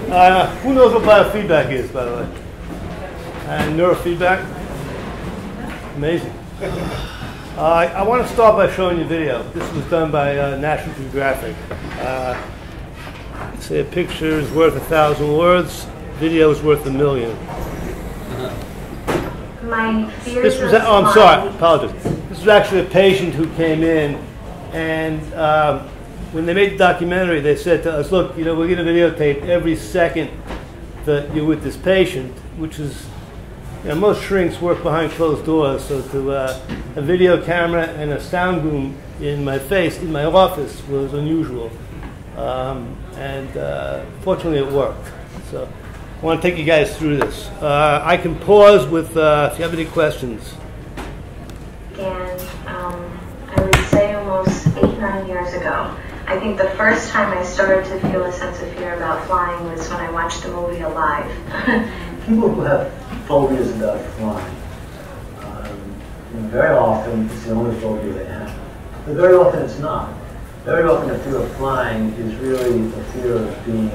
Who knows what biofeedback is, by the way? And neurofeedback? Amazing. I want to start by showing you a video. This was done by National Geographic. Say a picture is worth 1,000 words, video is worth 1,000,000. My fears This was, oh, I'm sorry, apologies. This was actually a patient who came in, and when they made the documentary, they said to us, look, you know, we're going to videotape every second that you're with this patient, which is, you know, most shrinks work behind closed doors, so to a video camera and a sound boom in my face, in my office, was unusual. Fortunately it worked. So I want to take you guys through this. I can pause with, if you have any questions. And I would say almost 8-9 years ago. I think the first time I started to feel a sense of fear about flying was when I watched the movie Alive. People who have phobias about flying, very often it's the only phobia they have. But very often it's not. Very often the fear of flying is really the fear of being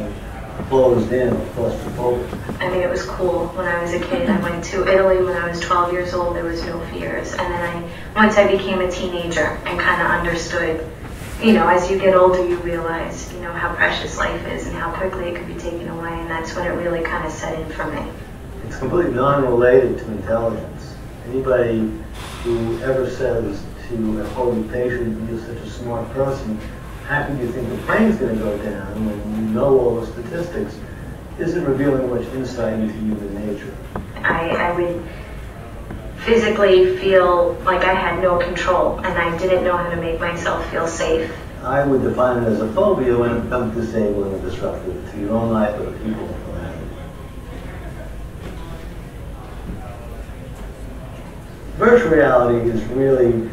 closed in or claustrophobic. I mean, it was cool. When I was a kid, I went to Italy when I was 12 years old. There was no fears. And then once I became a teenager and kind of understood, you know, as you get older, you realize, you know, how precious life is and how quickly it could be taken away. And that's when it really kind of set in for me. It's completely non-related to intelligence. Anybody who ever says to a phobia patient, you're such a smart person, how can you think the plane's going to go down when you know all the statistics, isn't revealing much insight into human nature. I would physically feel like I had no control and I didn't know how to make myself feel safe. I would define it as a phobia when it becomes disabling and disruptive to your own life or the people around you. Virtual reality is really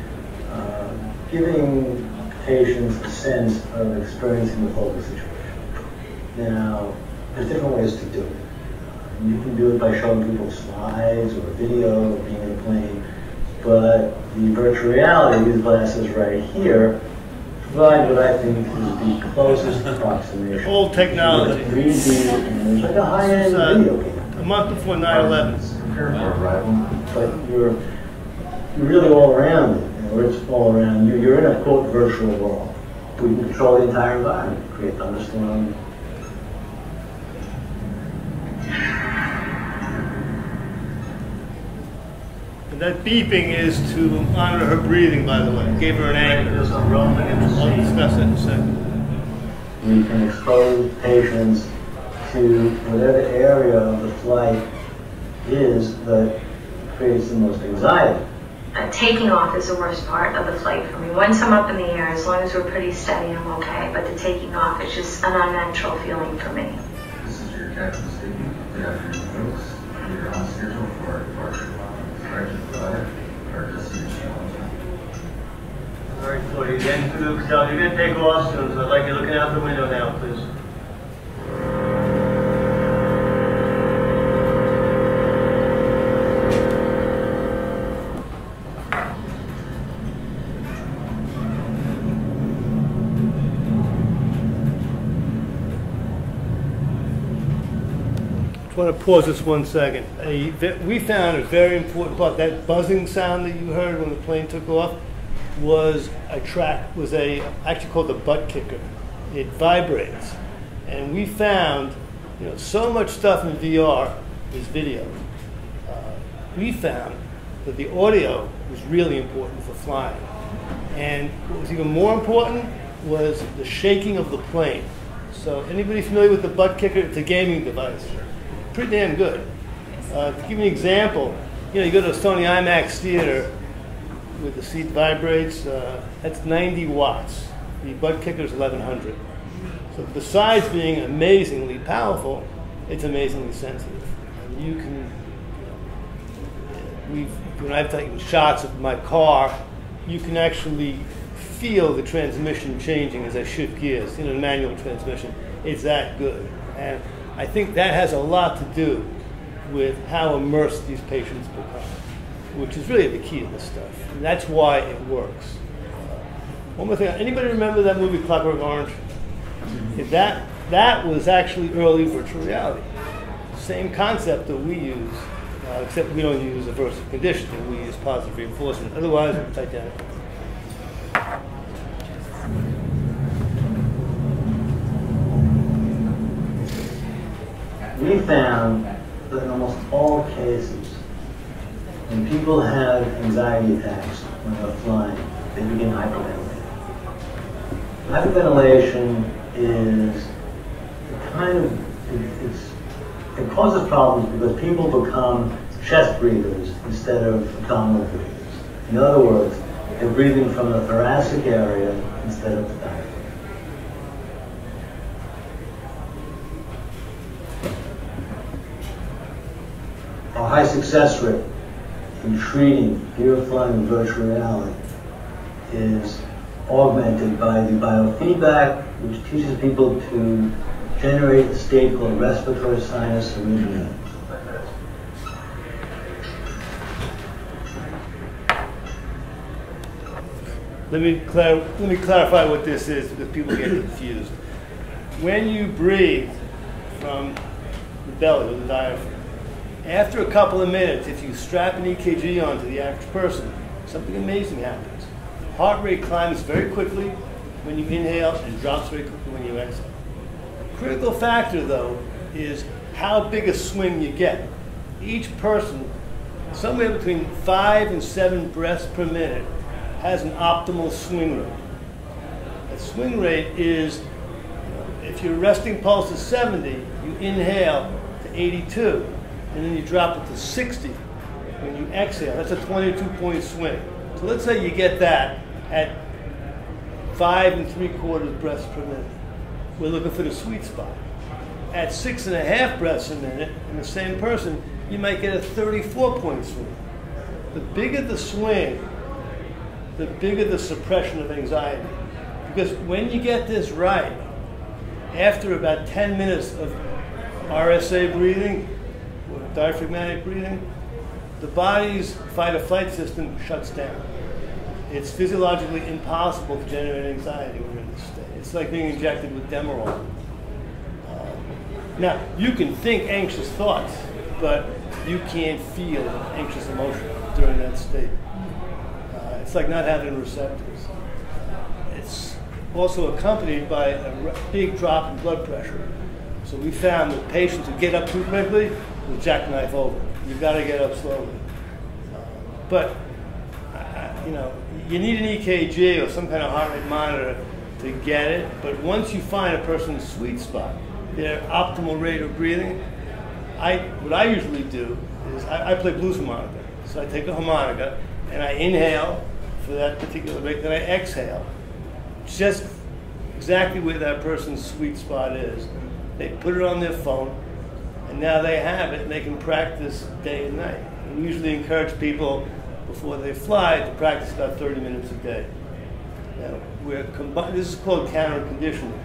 giving patients a sense of experiencing the phobia situation. Now, there's different ways to do it. You can do it by showing people slides or a video of being in a plane, but the virtual reality, these glasses right here, provide what I think is the closest approximation. Old technology. 3D, and it's like a high-end video game. A month before 9/11. But you're really all around it. Or it's all around you. You're in a, quote, virtual world. We can control the entire environment, create thunderstorms. And that beeping is to monitor her breathing, by the way. Gave her an anchor. I'll discuss that in a second. We can expose patients to whatever area of the flight is that creates the most anxiety. Taking off is the worst part of the flight for me. Once I'm up in the air, as long as we're pretty steady, I'm okay. But the taking off is just an unnatural feeling for me. This is your captain speaking. Good afternoon, folks. You're on schedule for our departure. Directed flight, our destination. All right, so you're getting through, you're going to take off soon, so I'd like you looking out the window now, please. I want to pause this 1 second. We found a very important part. That buzzing sound that you heard when the plane took off was actually called the butt kicker. It vibrates, and we found, you know, so much stuff in VR is video. We found that the audio was really important for flying, and what was even more important was the shaking of the plane. So, anybody familiar with the butt kicker? It's a gaming device. Pretty damn good. To give you an example, you know, you go to a Sony IMAX theater with the seat vibrates, that's 90 watts. The butt kicker is 1100. So besides being amazingly powerful, it's amazingly sensitive. And you can, when I've taken shots of my car, you can actually feel the transmission changing as I shift gears, you know, the manual transmission. It's that good. And I think that has a lot to do with how immersed these patients become, which is really the key to this stuff. And that's why it works. One more thing, anybody remember that movie Clockwork Orange? That that was actually early virtual reality. Same concept that we use, except we don't use aversive conditioning, we use positive reinforcement. Otherwise, it's identical. We found that in almost all cases, when people have anxiety attacks when they're flying, they begin hyperventilating. Hyperventilation is kind of, it causes problems because people become chest breathers instead of abdominal breathers. In other words, they're breathing from the thoracic area instead of the diaphragm. Our high success rate in treating fear of flying in virtual reality is augmented by the biofeedback, which teaches people to generate a state called respiratory sinus originating. Let me clarify what this is because people get confused. When you breathe from the belly or the diaphragm, after a couple of minutes, if you strap an EKG onto the average person, something amazing happens. Heart rate climbs very quickly when you inhale and drops very quickly when you exhale. Critical factor, though, is how big a swing you get. Each person, somewhere between 5 and 7 breaths per minute, has an optimal swing rate. That swing rate is, if your resting pulse is 70, you inhale to 82, and then you drop it to 60 when you exhale. That's a 22-point swing. So let's say you get that at 5 3/4 breaths per minute. We're looking for the sweet spot. At 6.5 breaths a minute, in the same person, you might get a 34-point swing. The bigger the swing, the bigger the suppression of anxiety. Because when you get this right, after about 10 minutes of RSA breathing, or diaphragmatic breathing, the body's fight-or-flight system shuts down. It's physiologically impossible to generate anxiety when you're in this state. It's like being injected with Demerol. Now, you can think anxious thoughts, but you can't feel anxious emotion during that state. It's like not having receptors. It's also accompanied by a big drop in blood pressure. So we found that patients who get up too quickly will jackknife over. You've got to get up slowly. You need an EKG or some kind of heart rate monitor to get it. But once you find a person's sweet spot, their optimal rate of breathing, what I usually do is I play blues harmonica. So I take a harmonica and I inhale for that particular rate, then I exhale just exactly where that person's sweet spot is. They put it on their phone, and now they have it, and they can practice day and night. And we usually encourage people before they fly to practice about 30 minutes a day. Now, this is called counter conditioning.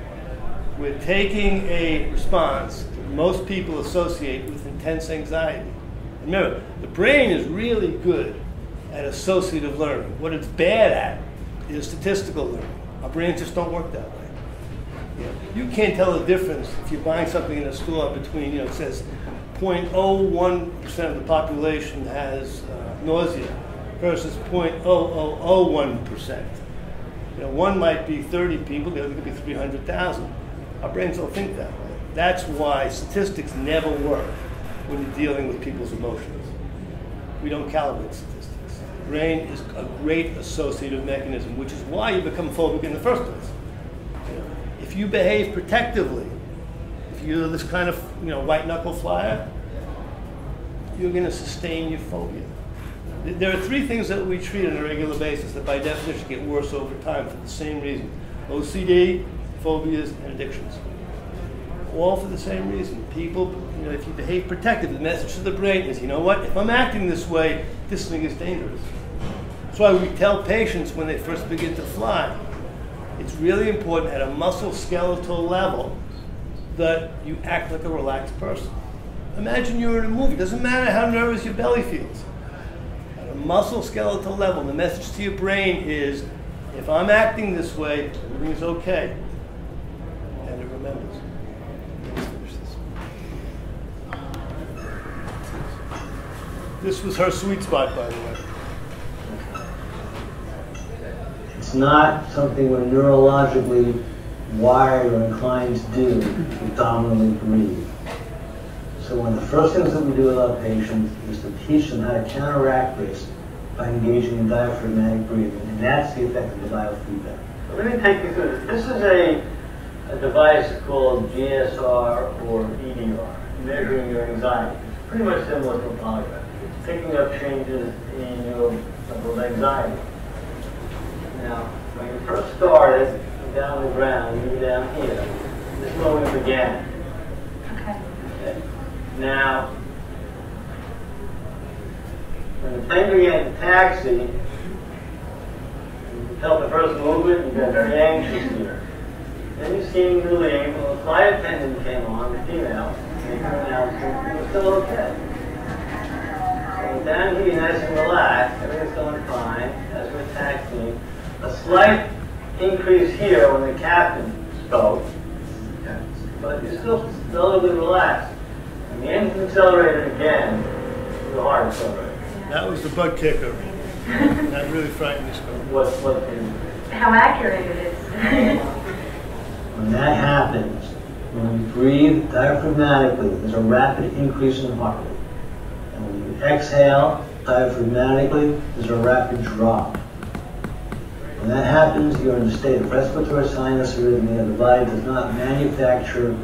We're taking a response that most people associate with intense anxiety. Remember, the brain is really good at associative learning. What it's bad at is statistical learning. Our brains just don't work that way. You can't tell the difference if you're buying something in a store between, it says 0.01% of the population has nausea versus 0.0001%. One might be 30 people, the other could be 300,000. Our brains don't think that way. That's why statistics never work when you're dealing with people's emotions. We don't calibrate statistics. The brain is a great associative mechanism, which is why you become phobic in the first place. If you behave protectively, if you're this kind of white knuckle flyer, you're going to sustain your phobia. There are 3 things that we treat on a regular basis that by definition get worse over time for the same reason. OCD, phobias, and addictions. All for the same reason. People, if you behave protectively, the message to the brain is, you know what, if I'm acting this way, this thing is dangerous. That's why we tell patients when they first begin to fly, it's really important at a muscle-skeletal level that you act like a relaxed person. Imagine you're in a movie. It doesn't matter how nervous your belly feels. At a muscle-skeletal level, the message to your brain is, if I'm acting this way, everything's okay. And it remembers. This was her sweet spot, by the way. It's not something we're neurologically wired or inclined to do, to dominantly breathe. So one of the first things that we do with our patients is to teach them how to counteract this by engaging in diaphragmatic breathing, and that's the effect of the biofeedback. So let me take you through this. This is a device called GSR or EDR, measuring your anxiety. It's pretty much similar to a polygraph. It's picking up changes in your level of anxiety. Now, when you first started, down on the ground, you were down here. This is where we began. Okay. Now, when the plane began to taxi, you felt the first movement, you got very anxious here. Then you seemed relieved. Well, the flight attendant came on, the female, and they announced it was still okay. So down here, nice and relaxed, everything's going fine as we're taxiing. A slight increase here when the captain spoke, but you're still relatively relaxed. And the engine accelerated again, the heart accelerated. That was the butt kicker. That really frightened us. What How accurate it is. When that happens, when you breathe diaphragmatically, there's a rapid increase in heart rate. And when you exhale diaphragmatically, there's a rapid drop. When that happens, you're in a state of respiratory sinus arrhythmia. The body does not manufacture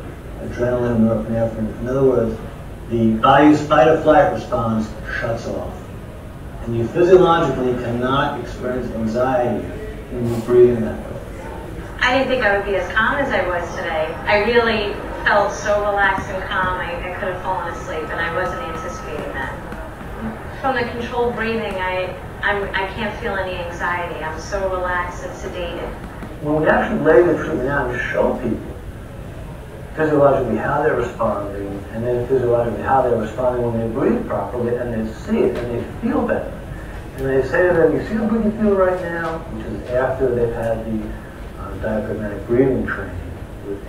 adrenaline or epinephrine. In other words, the body's fight-or-flight response shuts off. And you physiologically cannot experience anxiety when you're breathing that way. I didn't think I would be as calm as I was today. I really felt so relaxed and calm, I could have fallen asleep, and I wasn't anticipating that. From the controlled breathing, I can't feel any anxiety. I'm so relaxed and sedated. When we actually lay the treatment out and show people physiologically how they're responding, and then physiologically how they're responding when they breathe properly, and they see it and they feel better. And they say to them, you see how good you feel right now? Which is after they've had the diaphragmatic breathing training with the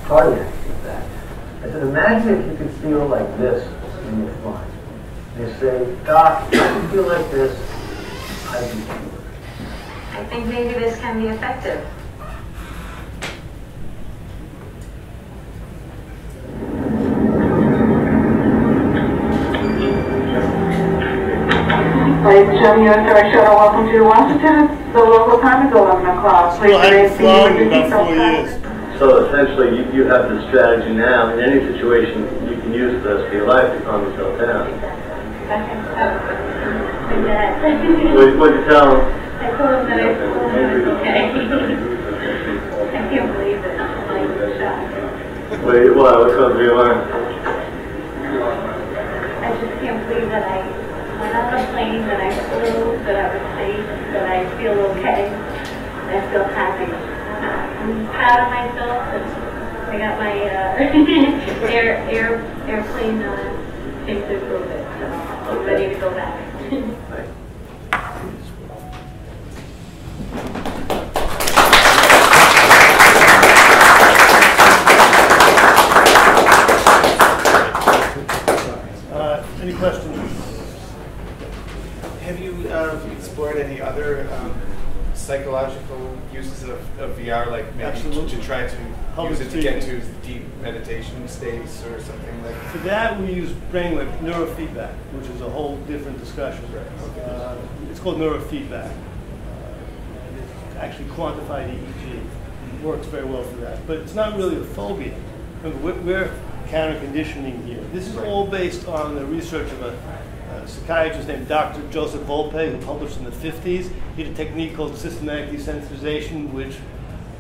cardiac feedback. I said, imagine if you could feel like this when you're flying. They say, Doc, I can feel like this, I can feel it. I think maybe this can be effective. Ladies and gentlemen, U.S. Shuttle, welcome to Washington. The local time is 11 o'clock. Please remain seated with your seatbelt fastened. So essentially, you have the strategy now. In any situation, you can use the rest of your life to calm yourself down. What'd you tell him? I told him that I was okay. I can't believe it. I'm like shocked. Wait, what? What's going through your mind? I just can't believe that I went on a plane, that I flew, that I was safe, that I feel okay, and I feel happy. I'm proud of myself, and I got my airplane thing to prove it, so I'm ready to go back. Any questions? Have you explored any other psychological uses of VR, like maybe to try to use it to get into deep meditation states or something like that? For that, we use brainwave neurofeedback, which is a whole different discussion. It's called neurofeedback. And it's actually quantified EEG. It works very well for that. But it's not really a phobia. Remember, we're counter-conditioning here. This is all based on the research of a psychiatrist named Dr. Joseph Volpe, who published in the 50s. He had a technique called systematic desensitization, which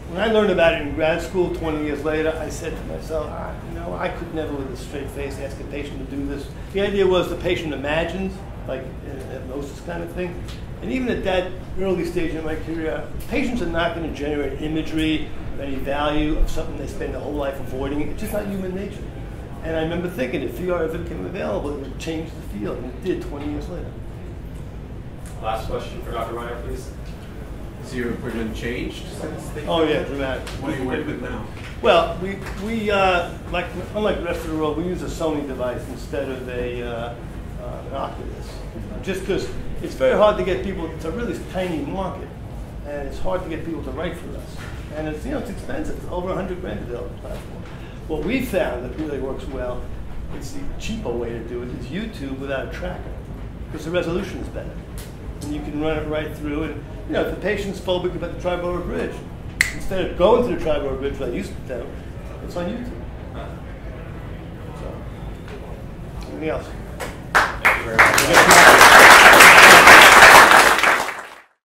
when I learned about it in grad school 20 years later, I said to myself, I could never with a straight face ask a patient to do this. The idea was the patient imagines, like an hypnosis kind of thing. And even at that early stage in my career, patients are not going to generate imagery of any value of something they spend their whole life avoiding. It's just not human nature. And I remember thinking if VR ever became available, it would change the field, and it did 20 years later. Last question for Dr. Reiner, please. Has your equipment changed since they Oh yeah, dramatic. What do you work with now? Well, we unlike the rest of the world, we use a Sony device instead of a an Oculus, just because it's very hard to get people. It's a really tiny market, and it's hard to get people to write for us. And it's it's expensive. It's over $100 grand to develop a platform. What we found that really works well, it's the cheaper way to do it, is YouTube without a tracker, because the resolution is better. And you can run it right through. And if the patient's phobic about the Tri-Borough Bridge, instead of going to the Tri-Borough Bridge like I used to do, it's on YouTube. So, anything else? Thank you very much.